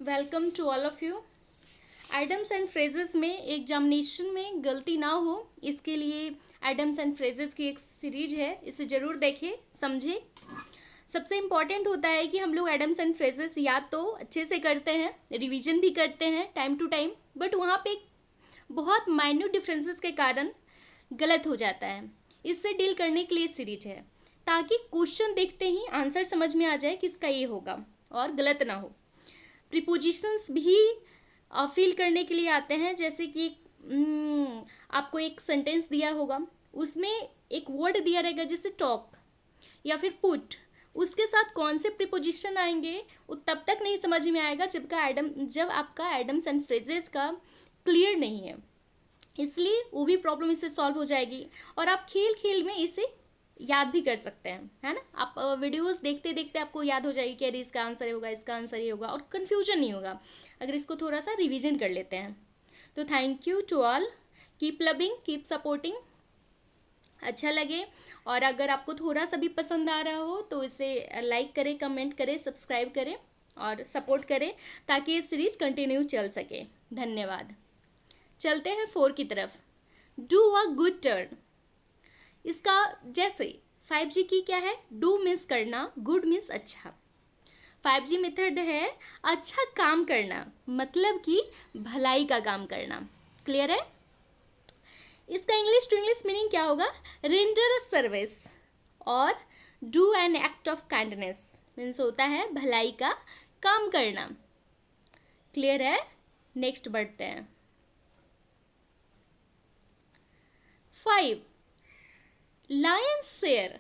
Welcome to all of you. Idioms and phrases में examination में गलती ना हो इसके लिए एडम्स एंड फ्रेजेस की एक सीरीज है, इसे ज़रूर देखें समझें। सबसे इम्पॉर्टेंट होता है कि हम लोग एडम्स एंड फ्रेजेस याद तो अच्छे से करते हैं, रिवीजन भी करते हैं टाइम टू टाइम, बट वहाँ पे बहुत माइन्यूट डिफरेंसेस के कारण गलत हो जाता है। इससे डील करने के लिए सीरीज है ताकि क्वेश्चन देखते ही आंसर समझ में आ जाए किसका ये होगा और गलत ना हो। प्रीपोजिशंस भी फील करने के लिए आते हैं, जैसे कि आपको एक सेंटेंस दिया होगा, उसमें एक वर्ड दिया रहेगा जैसे टॉक या फिर पुट, उसके साथ कौन से प्रीपोजिशन आएंगे वो तब तक नहीं समझ में आएगा जब आपका एडम्स एंड फ्रेजेस का क्लियर नहीं है। इसलिए वो भी प्रॉब्लम इससे सॉल्व हो जाएगी और आप खेल खेल में इसे याद भी कर सकते हैं, है ना। आप वीडियोस देखते देखते आपको याद हो जाएगी कि अरे इसका आंसर ये होगा, इसका आंसर ये होगा, और कन्फ्यूजन नहीं होगा अगर इसको थोड़ा सा रिवीजन कर लेते हैं। तो thank you to all, keep loving, keep supporting. अच्छा लगे और अगर आपको थोड़ा सा भी पसंद आ रहा हो तो इसे लाइक करें, कमेंट करें, सब्सक्राइब करें और सपोर्ट करें ताकि ये सीरीज कंटिन्यू चल सके। धन्यवाद। चलते हैं 4 की तरफ। Do a good turn. इसका जैसे 5G की क्या है, डू मीन्स करना, गुड मीन्स अच्छा। 5G मेथड है अच्छा काम करना, मतलब कि भलाई का काम करना। क्लियर है। इसका इंग्लिश टू इंग्लिश मीनिंग क्या होगा, रेंडर अ सर्विस और do an act of kindness means होता है भलाई का काम करना। क्लियर है। नेक्स्ट बढ़ते हैं। 5 लायन शेयर।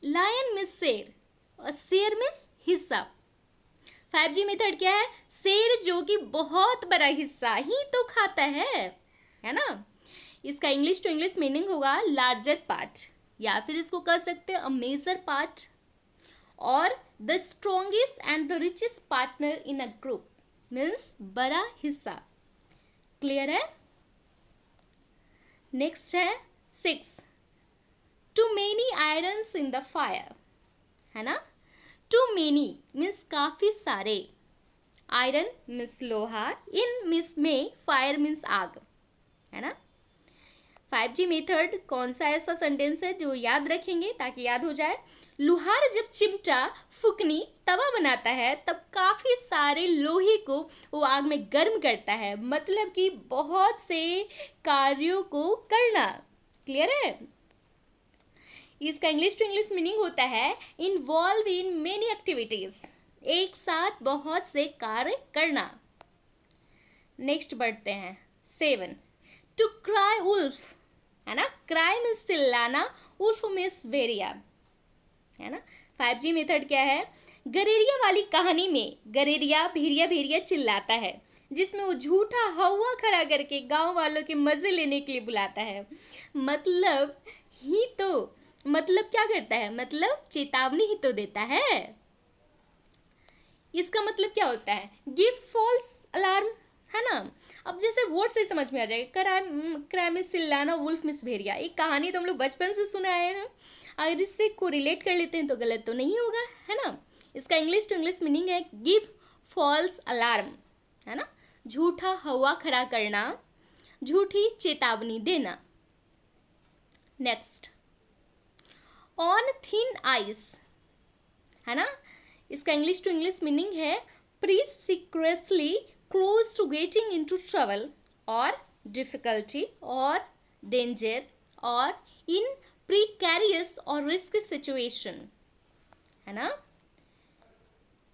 लायन मीन्स शेर और शेयर मीन्स हिस्सा। 5G मेथड क्या है, शेर जो कि बहुत बड़ा हिस्सा ही तो खाता है ना। इसका इंग्लिश टू इंग्लिश मीनिंग होगा लार्जर पार्ट, या फिर इसको कर सकते हैं अ मेजर पार्ट और the strongest and the richest partner in a group means बड़ा हिस्सा। क्लियर है। नेक्स्ट है 6 too many irons in the fire, है ना। टू मेनी मीन्स काफ़ी सारे, आयरन मीन्स लोहा, इन मीन्स में, फायर मीन्स आग, है ना। 5G मेथड कौन सा ऐसा सेंटेंस है जो याद रखेंगे ताकि याद हो जाए। लोहार जब चिमटा फुकनी तवा बनाता है तब काफ़ी सारे लोहे को वो आग में गर्म करता है, मतलब कि बहुत से कार्यों को करना। क्लियर है। इसका इंग्लिश टू इंग्लिश मीनिंग होता है इन्वॉल्व इन मेनी एक्टिविटीज, एक साथ बहुत से कार्य करना। नेक्स्ट बढ़ते हैं 7 टू क्राई उल्फ, है ना। क्राई मीन्स चिल्लाना, उल्फ मीन्स भेड़िया, है ना। 5G मेथड क्या है, गरेरिया वाली कहानी में गरेरिया भेड़िया भेड़िया चिल्लाता है, जिसमें वो झूठा हवा खड़ा करके गांव वालों के मजे लेने के लिए बुलाता है। मतलब क्या करता है, मतलब चेतावनी ही तो देता है। इसका मतलब क्या होता है, गिव फॉल्स अलार्म, है ना। अब जैसे वर्ड से समझ में आ जाएगा, क्राइम में चिल्लाना, वुल्फ मिस भेड़िया, एक कहानी तो हम लोग बचपन से सुने आए हैं, अगर इससे कोरिलेट कर लेते हैं तो गलत तो नहीं होगा, है ना। इसका इंग्लिश टू इंग्लिश मीनिंग है गिव फॉल्स अलार्म, है ना, झूठा हवा खड़ा करना, झूठी चेतावनी देना। नेक्स्ट ऑन थिन आइस, है ना। इसका इंग्लिश टू इंग्लिश मीनिंग है precariously close to getting into trouble और डिफिकल्टी और डेंजर और इन प्रीकैरियस और रिस्क सिचुएशन, है ना।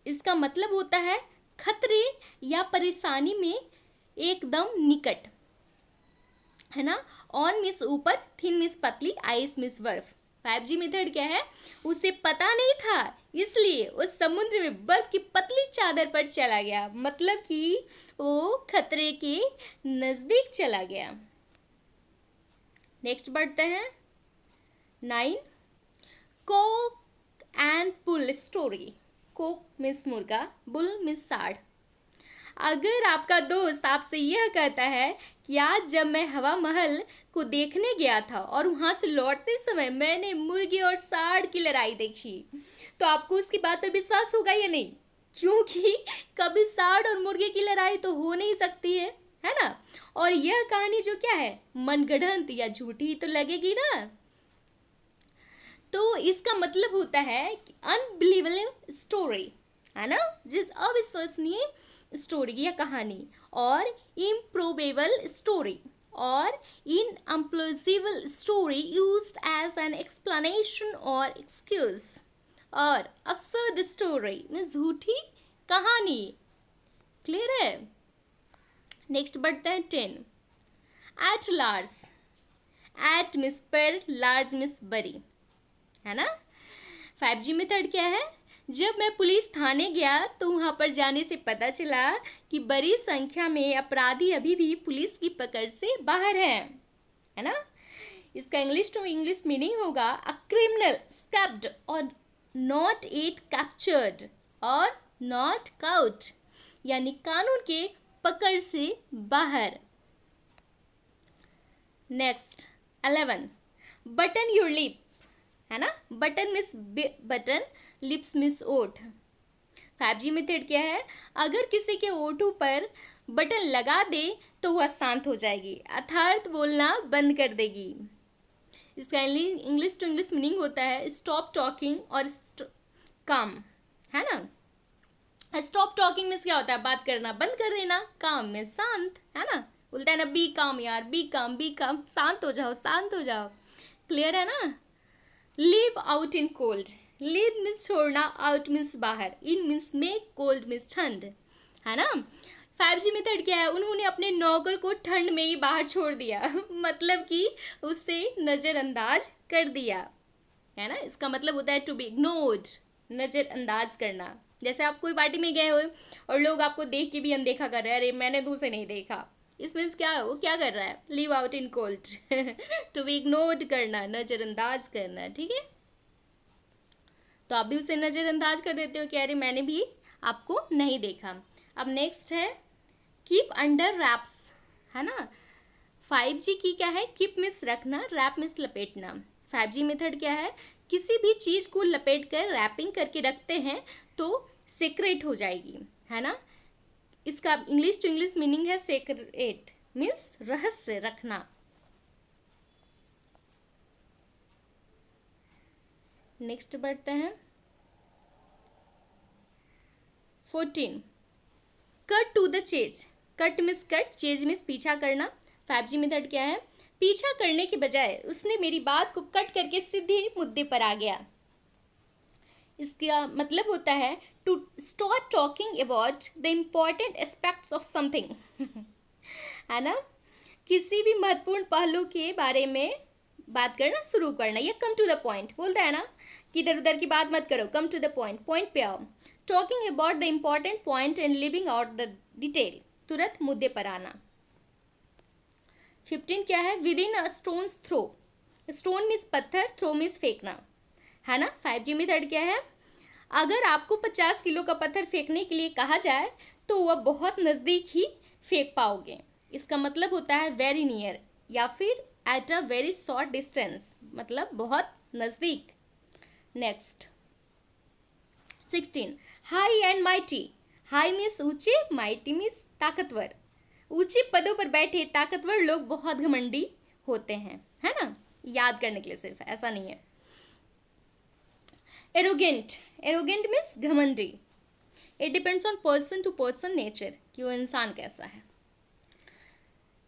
इसका मतलब होता है खतरे या परेशानी में एकदम निकट, है ना। ऑन मिस ऊपर, थिन मिस पतली, आइस मिस बर्फ। 5G मेथड क्या है, उसे पता नहीं था इसलिए उस समुद्र में बर्फ की पतली चादर पर चला गया, मतलब कि वो खतरे के नज़दीक चला गया। नेक्स्ट बढ़ते हैं 9 Coke and bull story. Coke miss मुर्गा, बुल मिस साढ़। अगर आपका दोस्त आपसे यह कहता है कि आज जब मैं हवा महल को देखने गया था और वहाँ से लौटते समय मैंने मुर्गी और साढ़ की लड़ाई देखी, तो आपको उसकी बात पर विश्वास होगा या नहीं। क्योंकि कभी सांड और मुर्गे की लड़ाई तो हो नहीं सकती है ना। और यह कहानी जो क्या है, मनगढ़ंत या झूठी तो लगेगी ना। तो इसका मतलब होता है अनबिलीवेबल स्टोरी, है ना, जिस अविश्वसनीय स्टोरी या कहानी, और इम्प्रोबेबल स्टोरी और implausible story used as an explanation और एक्सक्यूज, और absurd स्टोरी में झूठी कहानी। क्लियर है। नेक्स्ट बढ़ते हैं 10। एट लार्ज, एट मिस पर, लार्ज मिस बरी, है ना। 5G मेथड क्या है, जब मैं पुलिस थाने गया तो वहाँ पर जाने से पता चला कि बड़ी संख्या में अपराधी अभी भी पुलिस की पकड़ से बाहर हैं, है ना। इसका इंग्लिश टू इंग्लिश मीनिंग होगा अ क्रिमिनल स्कैप्ड और नॉट एट कैप्चर्ड और नॉट काउट, यानी कानून के पकड़ से बाहर। नेक्स्ट 11। बटन योर लिप, है ना। Button miss button, lips miss ओठ। 5G मेथड क्या है, अगर किसी के ओठों पर बटन लगा दे तो वह शांत हो जाएगी, अर्थात बोलना बंद कर देगी। इसका इंग्लिश टू इंग्लिश मीनिंग होता है स्टॉप टॉकिंग और काम, है ना। स्टॉप टॉकिंग में क्या होता है, बात करना बंद कर देना, काम में शांत, है ना। बोलता है ना बी काम यार, बी काम, शांत हो जाओ, शांत हो जाओ। क्लियर है ना। Live out in cold, live means छोड़ना, आउट मीन्स बाहर, इन मीन्स में, कोल्ड मीन्स ठंड, है ना। 5G मेथड क्या है, उन्होंने अपने नौकर को ठंड में ही बाहर छोड़ दिया मतलब कि उसे नज़रअंदाज कर दिया, है ना। इसका मतलब होता है टू बी इग्नोर्ड, नज़रअंदाज करना। जैसे आप कोई पार्टी में गए हो और लोग आपको देख के भी अनदेखा कर रहे हैं, अरे मैंने तो उसे नहीं देखा, इस मीन्स क्या है, वो क्या कर रहा है, leave out in cold to be ignored करना, नज़रअंदाज करना, ठीक है। तो आप भी उसे नज़रअंदाज कर देते हो कि अरे मैंने भी आपको नहीं देखा। अब नेक्स्ट है कीप अंडर रैप्स, है ना। 5G की क्या है, कीप मिस रखना, रैप मिस लपेटना। 5G मेथड क्या है, किसी भी चीज़ को लपेट कर रैपिंग करके रखते हैं तो सीक्रेट हो जाएगी, है ना। इसका इंग्लिश टू इंग्लिश मीनिंग है सीक्रेट मीन्स रहस्य रखना। नेक्स्ट बढ़ते हैं 14। Cut to the chase, cut means cut, chase means पीछा करना। 5G मेथड क्या है, पीछा करने के बजाय उसने मेरी बात को कट करके सीधे मुद्दे पर आ गया। इसका मतलब होता है to start talking about the important aspects of something है ना। किसी भी महत्वपूर्ण पहलू के बारे में बात करना शुरू करना, या कम टू द पॉइंट, बोलता है ना कि इधर उधर की बात मत करो, come to the point, point पे आओ। Talking about the important point and leaving out the detail, तुरंत मुद्दे पर आना। 15 क्या है, within a stone's throw, stone means पत्थर, थ्रो मीन्स फेंकना, है ना। 5G मेथड क्या है, अगर आपको 50 किलो का पत्थर फेंकने के लिए कहा जाए तो वह बहुत नज़दीक ही फेंक पाओगे। इसका मतलब होता है वेरी नियर, या फिर at a very short distance, मतलब बहुत नज़दीक। Next 16। High and mighty, high means ऊंचे, माइटी मीन्स ताकतवर। ऊंचे पदों पर बैठे ताकतवर लोग बहुत घमंडी होते हैं, है ना, याद करने के लिए सिर्फ, ऐसा नहीं है। एरोगेंट, एरोगेंट मीन्स घमंडी। It depends on person to person nature, कि वो इंसान कैसा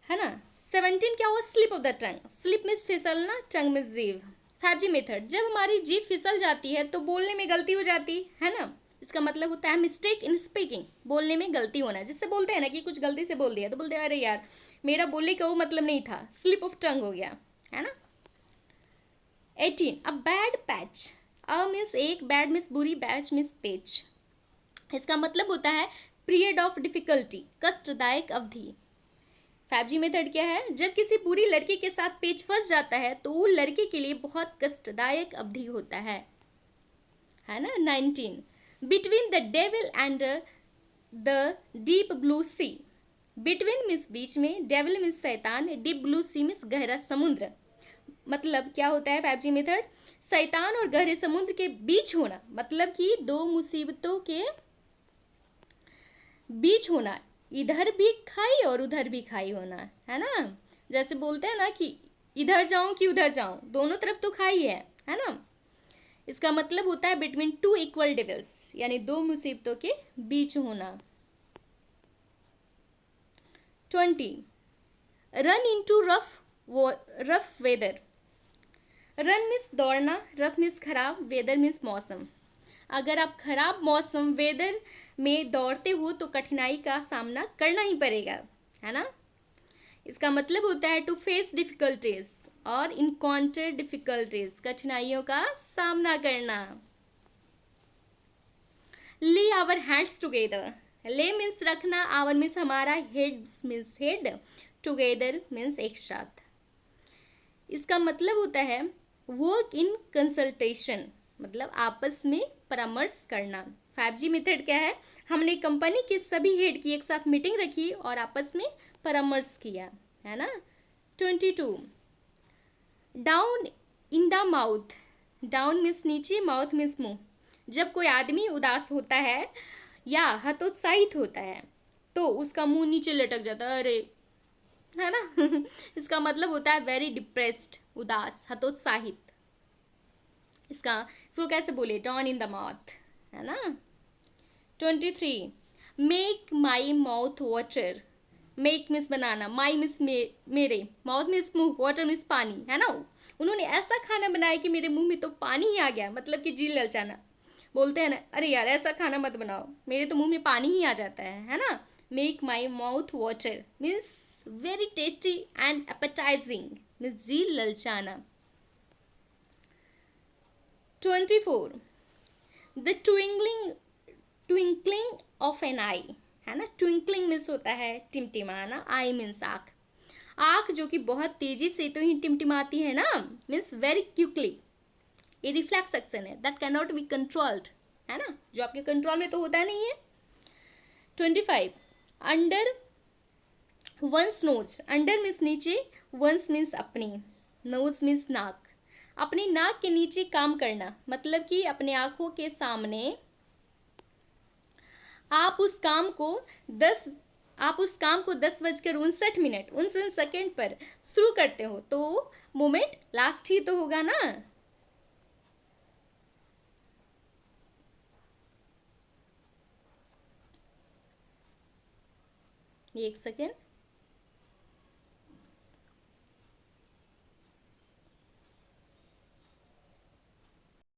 है ना। 17 क्या हुआ, slip of the tongue, slip means फिसलना, टंग मीन्स जीभ। 5G मेथड, जब हमारी जीभ फिसल जाती है तो बोलने में गलती हो जाती है ना। इसका मतलब होता है मिस्टेक इन स्पीकिंग, बोलने में गलती होना, जिससे बोलते हैं ना कि कुछ गलती से बोल दिया तो बोलते हैं अरे यार मेरा बोलने का वो मतलब नहीं था, स्लिप ऑफ टंग हो गया, है ना। 18 a bad patch, a means एक, बैड मीन्स बुरी, बैच मीन्स पेच। इसका मतलब होता है पीरियड ऑफ डिफिकल्टी, कष्टदायक अवधि। 5G मेथड क्या है, जब किसी बुरी लड़की के साथ पेच फंस जाता है तो वो लड़के के लिए बहुत कष्टदायक अवधि होता है ना। 19 between the devil and the deep blue sea, between means बीच में, डेविल मीन्स शैतान, डीप ब्लू सी मीन्स गहरा समुद्र। मतलब क्या होता है 5G मेथड, शैतान और गहरे समुद्र के बीच होना, मतलब कि दो मुसीबतों के बीच होना, इधर भी खाई और उधर भी खाई होना, है ना। जैसे बोलते हैं ना कि इधर जाऊं कि उधर जाऊं, दोनों तरफ तो खाई है ना। इसका मतलब होता है बिटवीन टू इक्वल डेविल्स, यानी दो मुसीबतों के बीच होना। 20, run into rough weather. Run means दौड़ना, रफ मीन्स खराब, वेदर मीन्स मौसम। अगर आप खराब मौसम वेदर में दौड़ते हो तो कठिनाई का सामना करना ही पड़ेगा, है ना। इसका मतलब होता है टू फेस डिफिकल्टीज और इनकाउंटर डिफिकल्टीज, कठिनाइयों का सामना करना। ले आवर हैंड्स टुगेदर। ले मीन्स रखना, आवर मीन्स हमारा, head means head, together means एक साथ। इसका मतलब होता है वर्क इन कंसल्टेशन, मतलब आपस में परामर्श करना। 5G मेथड क्या है, हमने कंपनी के सभी हेड की एक साथ मीटिंग रखी और आपस में परामर्श किया, है ना। 22, down in the mouth. Down means नीचे, माउथ मीन्स मुंह। जब कोई आदमी उदास होता है या हतोत्साहित होता है तो उसका मुंह नीचे लटक जाता है, अरे, है ना। इसका मतलब होता है वेरी डिप्रेस्ड, उदास, हतोत्साहित। इसको कैसे बोले, डाउन इन द माउथ, है ना। 23, make my mouth water. Make means banana, my means मेरे, माउथ मीन्स मुंह, वाटर मीन्स पानी, है ना। उन्होंने ऐसा खाना बनाया कि मेरे मुंह में तो पानी ही आ गया, मतलब कि जी ललचाना। बोलते हैं ना, अरे यार ऐसा खाना मत बनाओ, मेरे तो मुंह में पानी ही आ जाता है ना। Make my mouth water means very tasty and appetising, means जी ललचाना। 24, the twinkling of an eye, है ना। ट्विंकलिंग मीन्स होता है टिमटिमाना, आई मीन्स आँख। आँख जो कि बहुत तेजी से तो ही टिमटिमाती है ना, मीन्स वेरी क्विकली। ये रिफ्लेक्स एक्शन है that can not be controlled, है ना, जो आपके कंट्रोल में तो होता नहीं है। 25, under once knows. Under means नीचे, वंस मीन्स अपनी, नोज मीन्स नाक। अपनी नाक के नीचे काम करना, मतलब कि अपने आंखों के सामने आप उस काम को 10:59 59 सेकेंड पर शुरू करते हो तो मोमेंट लास्ट ही तो होगा ना। एक सेकेंड,